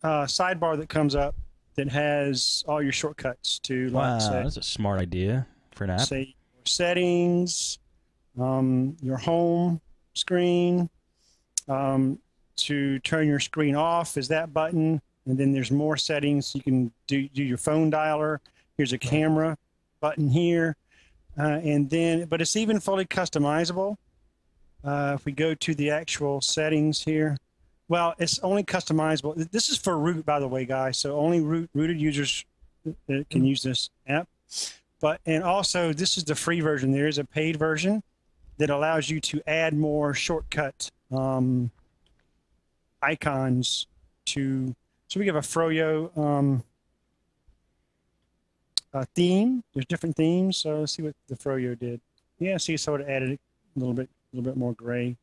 sidebar that comes up that has all your shortcuts to, like, Wow, that's a smart idea for an app. say settings, your home screen. To turn your screen off is that button, and then there's more settings. You can do your phone dialer. Here's a camera button here, and then, but it's even fully customizable. If we go to the actual settings here, well, it's only customizable. This is for root, by the way, guys. So only rooted users can use this app. But, and also this is the free version. There is a paid version that allows you to add more shortcut icons to. So we have a Froyo theme. There's different themes. So let's see what the Froyo did. Yeah, see, so it added a little bit more gray.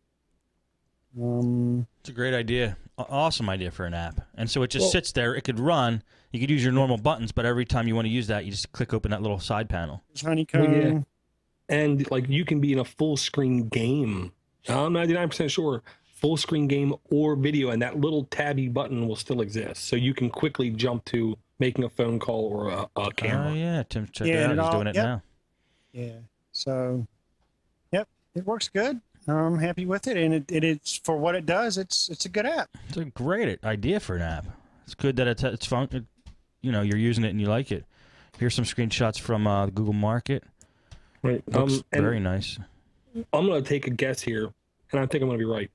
It's a great idea. Awesome idea for an app. And so it just sits there. It could run. You could use your normal buttons, but every time you want to use that, you just click open that little side panel. Honeycomb. Well, yeah. And like you can be in a full screen game. I'm 99% sure. Full screen game or video, and that little tabby button will still exist. So you can quickly jump to making a phone call or a camera. Oh, yeah. Tim, check it out. He's doing it now. Yeah. So, yep, it works good. I'm happy with it, and it's for what it does. It's a good app. It's a great idea for an app. It's good that it's fun. You know, you're using it and you like it. Here's some screenshots from Google Market. Right. Looks very nice. I'm going to take a guess here, and I think I'm going to be right.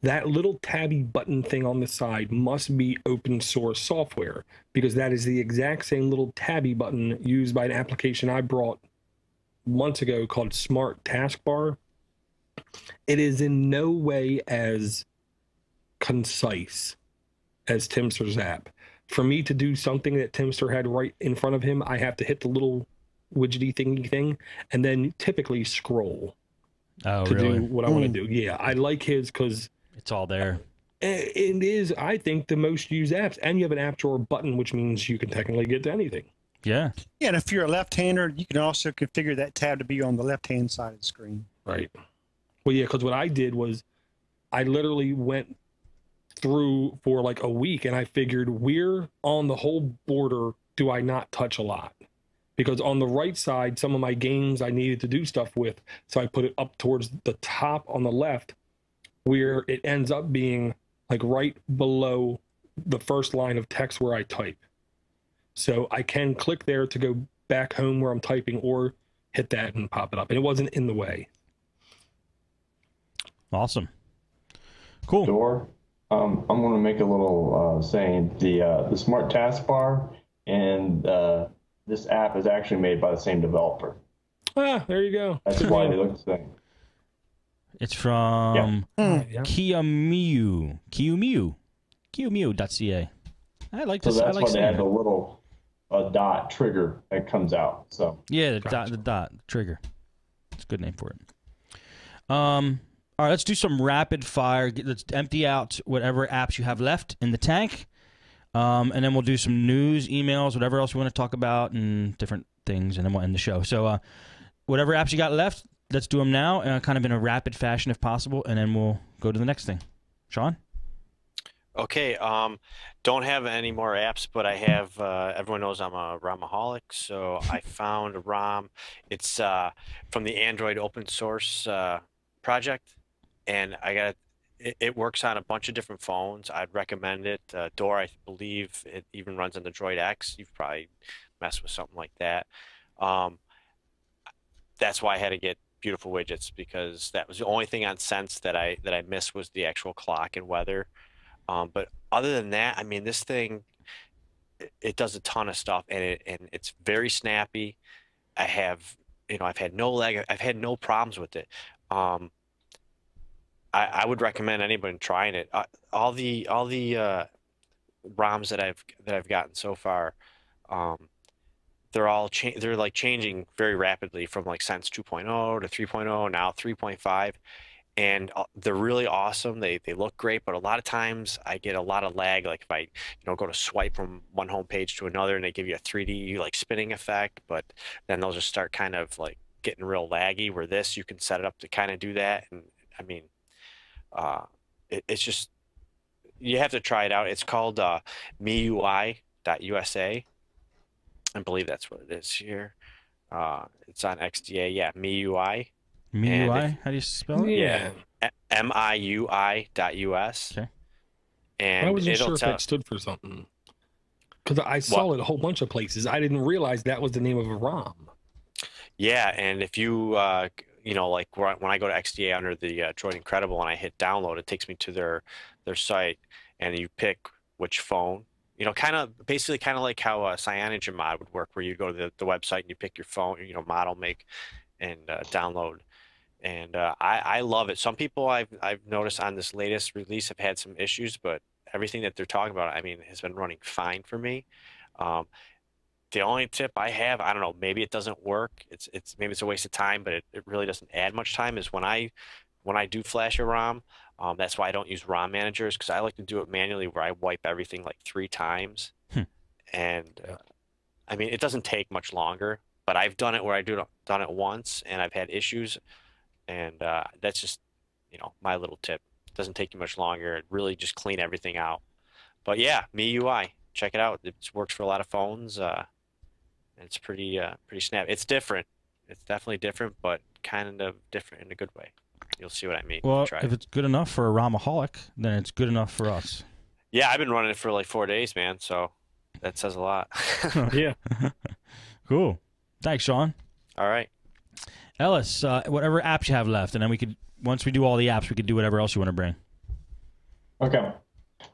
That little tabby button thing on the side must be open source software, because that is the exact same little tabby button used by an application I brought months ago called Smart Taskbar. It is in no way as concise as Timster's app. For me to do something that Timster had right in front of him, I have to hit the little widgety thingy thing and then typically scroll to do what I want to do. Yeah, I like his because it's all there. It is, I think, the most used apps. And you have an app drawer button, which means you can technically get to anything. Yeah. Yeah, and if you're a left-hander, you can also configure that tab to be on the left-hand side of the screen. Right. Well, yeah, because what I did was I literally went through for like a week and I figured where on the whole border do I not touch a lot? Because on the right side, some of my games I needed to do stuff with. So I put it up towards the top on the left where it ends up being like right below the first line of text where I type. So I can click there to go back home where I'm typing or hit that and pop it up. And it wasn't in the way. Awesome. Cool. Door. I'm going to make a little saying the Smart Taskbar and this app is actually made by the same developer. Ah, there you go. That's why they look the same. It's from Kiyomiu. Kiyomiu.ca. I like this. So that's I like why they have the little dot trigger that comes out. So yeah, the dot trigger. It's a good name for it. All right, let's do some rapid fire. Let's empty out whatever apps you have left in the tank. And then we'll do some news, emails, whatever else we want to talk about, and different things, and then we'll end the show. So whatever apps you got left, let's do them now, kind of in a rapid fashion if possible, and then we'll go to the next thing. Sean? Okay, don't have any more apps, but I have, everyone knows I'm a ROMaholic, so I found a ROM. It's from the Android open source project, and it works on a bunch of different phones. I'd recommend it. Door, I believe it even runs on the Droid X. You've probably messed with something like that. That's why I had to get beautiful widgets, because that was the only thing on Sense that I missed was the actual clock and weather. But other than that, I mean, this thing, it does a ton of stuff, and it's very snappy. I've had no lag. I've had no problems with it. I would recommend anybody trying it. All the ROMs that I've gotten so far, they're like changing very rapidly from like Sense 2.0 to 3.0, now 3.5, and they're really awesome. They look great, but a lot of times I get a lot of lag. Like if I go to swipe from one home page to another, and they give you a 3D like spinning effect, but then they'll just start kind of like getting real laggy. Where this, you can set it up to kind of do that, and I mean. It's just you have to try it out. It's called MIUI.USA. I believe that's what it is here. It's on XDA. Yeah, MIUI. MIUI? How do you spell it? Yeah. MIUI.US. Okay. And I wasn't it'll sure if tell that stood for something. Because I saw it a whole bunch of places. I didn't realize that was the name of a ROM. Yeah, and if you like when I go to XDA under the Droid Incredible and I hit download, it takes me to their site, and you pick which phone. Basically kind of like how a CyanogenMod would work, where you go to the website and you pick your phone, model, make, and download. And I love it. Some people I've noticed on this latest release have had some issues, but everything that they're talking about, I mean, has been running fine for me. The only tip I have, I don't know, maybe it doesn't work. Maybe it's a waste of time, but it really doesn't add much time. Is when I do flash a ROM, that's why I don't use ROM managers, because I like to do it manually, where I wipe everything like 3 times. And I mean, it doesn't take much longer, but I've done it where done it once and I've had issues, and that's just my little tip. It doesn't take you much longer. It really just clean everything out. But yeah, MIUI, check it out. It works for a lot of phones. It's pretty snap. It's different. It's definitely different, but kind of different in a good way. You'll see what I mean. Well, Try if it's good enough for a ROMaholic, then it's good enough for us. Yeah, I've been running it for like 4 days, man. So that says a lot. Yeah. Cool. Thanks, Sean. All right. Ellis, whatever apps you have left, and then once we do all the apps, we could do whatever else you want to bring. Okay.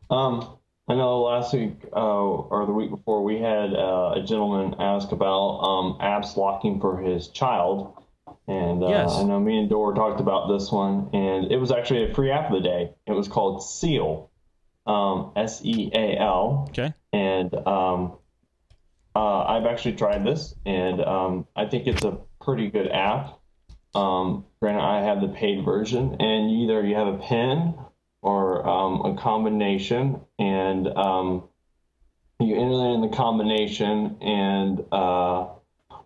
I know last week or the week before we had a gentleman ask about apps locking for his child. And yes. I know me and Dor talked about this one, and it was actually a free app of the day. It was called Seal, SEAL. Okay. And I've actually tried this, and I think it's a pretty good app. Granted, I have the paid version, and either you have a PIN or a combination, and you enter in the combination, and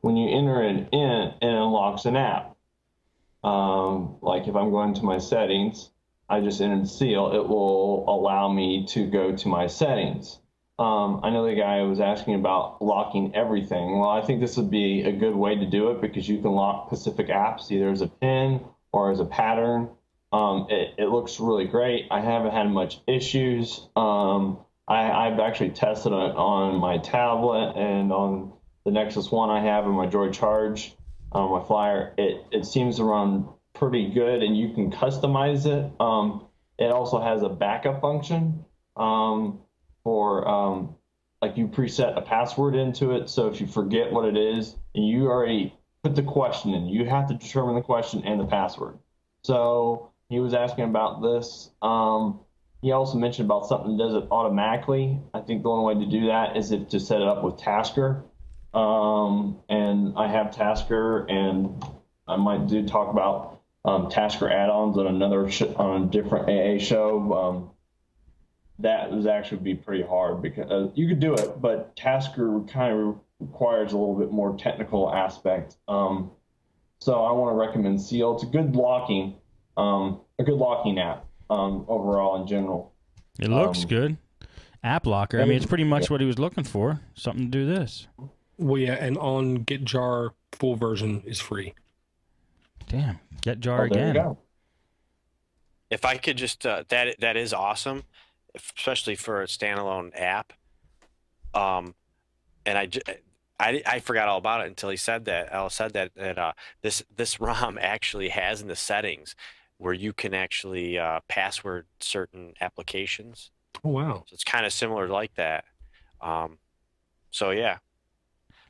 when you enter it in, it unlocks an app. Like if I'm going to my settings, I just entered Seal, it will allow me to go to my settings. I know the guy was asking about locking everything. Well, I think this would be a good way to do it, because you can lock specific apps either as a pin or as a pattern. It looks really great. I haven't had much issues. I've actually tested it on my tablet and on the Nexus One I have in my Droid Charge, my Flyer. It seems to run pretty good, and you can customize it. It also has a backup function for like you preset a password into it. So if you forget what it is and you already put the question in, you have to determine the question and the password. So he was asking about this. He also mentioned about something that does it automatically. I think the only way to do that is to set it up with Tasker. And I have Tasker, and I might talk about Tasker add-ons on on a different AA show. That would actually be pretty hard, because you could do it, but Tasker kind of requires a little bit more technical aspect. So I want to recommend Seal. It's a good locking app overall in general. It looks good. App locker. I mean, it's pretty much what he was looking for. Something to do this. Well, yeah, and on GetJar, full version is free. Damn. GetJar There you again. go. If I could just that is awesome, especially for a standalone app. And I forgot all about it until he said that. Al said that this ROM actually has in the settings where you can actually password certain applications. Oh, wow. So it's kind of similar like that. So yeah.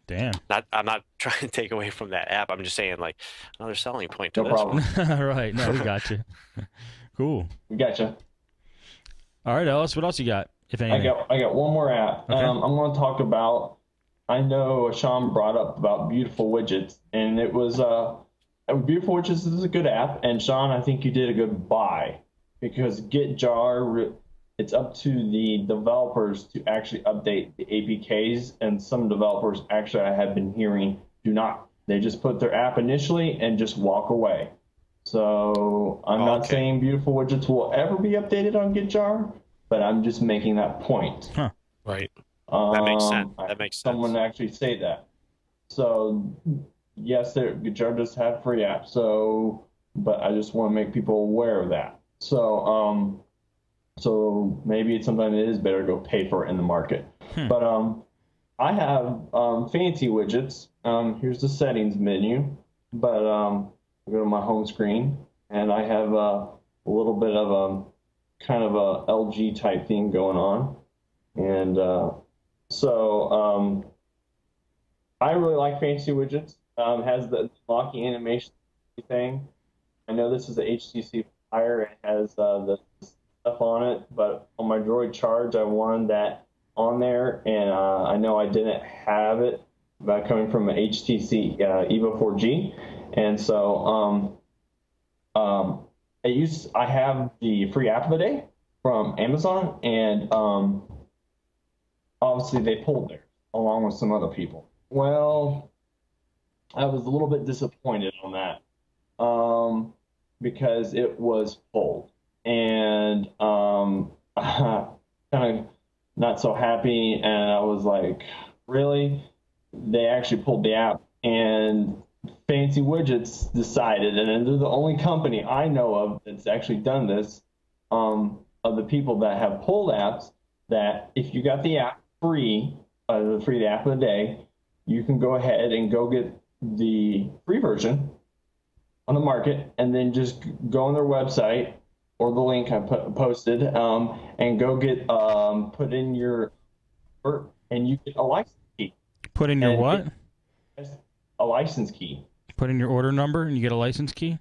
Damn. I'm not trying to take away from that app. I'm just saying, like, another selling point to No this problem. one. Right. No, we got you. Cool. We gotcha. All right, Ellis, what else you got, if anything? I got one more app. Okay. I'm going to talk about. I know Sean brought up about Beautiful Widgets, and it was Beautiful Widgets is a good app. And Sean, I think you did a good buy, because GetJar, it's up to the developers to actually update the APKs, and some developers actually I have been hearing do not. They just put their app initially and just walk away. So I'm not saying Beautiful Widgets will ever be updated on GetJar, but I'm just making that point. Huh. Right. That makes sense. That makes sense. Someone actually say that. So yes, Jar does have free apps. So, but I just want to make people aware of that. So so maybe it's something that is better to go pay for it in the market. But I have fancy widgets. Here's the settings menu. But I go to my home screen, and I have a little bit of a kind of a LG type thing going on. And so I really like fancy widgets. Has the locking animation thing. I know this is the HTC Fire. It has the stuff on it, but on my Droid Charge, I wanted that on there, and I know I didn't have it by coming from an HTC Evo 4G, and so I have the free app of the day from Amazon, and obviously they pulled theirs along with some other people. Well, I was a little bit disappointed on that because it was pulled, and kind of not so happy. And I was like, really? They actually pulled the app, and Fancy Widgets decided, and they're the only company I know of that's actually done this, of the people that have pulled apps, that if you got the app free, the app of the day, you can go ahead and go get the free version on the market, and then just go on their website or the link I posted, and go get put in your, and you get a license key. Put in your what? A license key. Put in your order number, and you get a license key.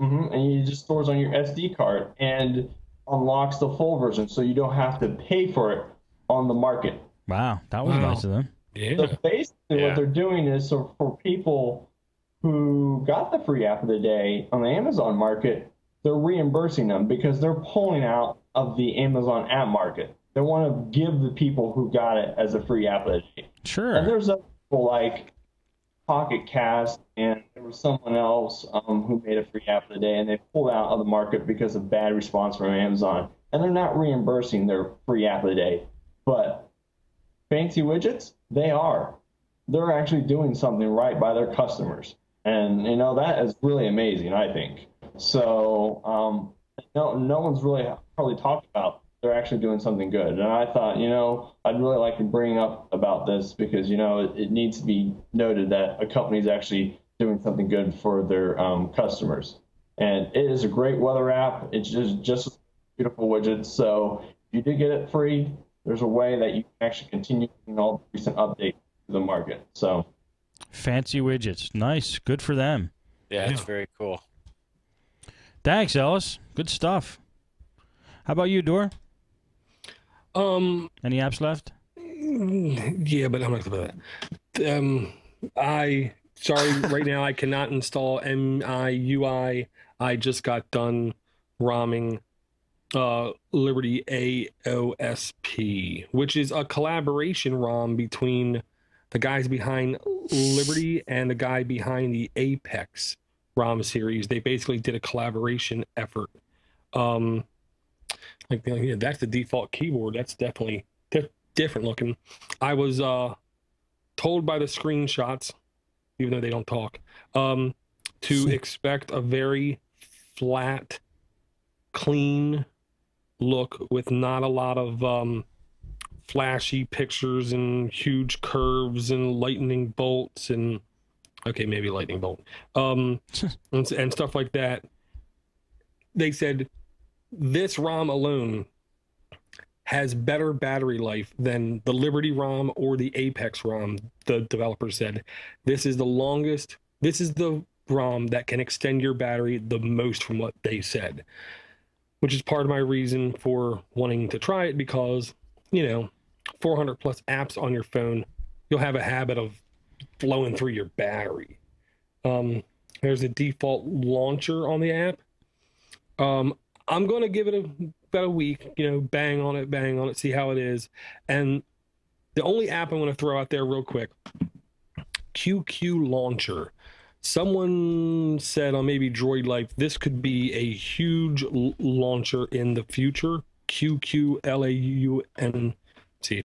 And you just stores on your SD card and unlocks the full version, so you don't have to pay for it on the market. Wow, that was nice of them. Yeah. So basically what they're doing is, so for people who got the free app of the day on the Amazon market, they're reimbursing them because they're pulling out of the Amazon app market. They want to give the people who got it as a free app of the day. Sure. And there's other people like Pocket Cast, and there was someone else who made a free app of the day, and they pulled out of the market because of bad response from Amazon. And they're not reimbursing their free app of the day. But Fancy Widgets, they are. They're actually doing something right by their customers. And, you know, that is really amazing, I think. So no one's really probably talked about they're actually doing something good. And I thought, you know, I'd really like to bring up about this because, you know, it needs to be noted that a company is actually doing something good for their customers. And it is a great weather app. It's just beautiful widgets. So if you did get it free, there's a way that you can actually continue getting all the recent updates to the market. So Fancy Widgets. Nice. Good for them. Yeah, it's very cool. Thanks, Ellis. Good stuff. How about you, Dor? Any apps left? Yeah, but I'm not gonna do that. Sorry, right now I cannot install MIUI. I just got done ROMing Liberty AOSP, which is a collaboration ROM between the guys behind Liberty and the guy behind the Apex ROM series. They basically did a collaboration effort. Yeah, that's the default keyboard. That's definitely different looking. I was told by the screenshots, even though they don't talk, to expect a very flat, clean look with not a lot of flashy pictures and huge curves and lightning bolts and maybe lightning bolt and stuff like that. They said this ROM alone has better battery life than the Liberty ROM or the Apex ROM. The developer said this is the ROM that can extend your battery the most, from what they said, which is part of my reason for wanting to try it, because, you know, 400 plus apps on your phone, you'll have a habit of flowing through your battery. There's a default launcher on the app. I'm going to give it about a week, you know, bang on it, see how it is. And the only app I want to throw out there real quick, QQ Launcher. Someone said on maybe Droid Life, this could be a huge launcher in the future. QQLAUN. See,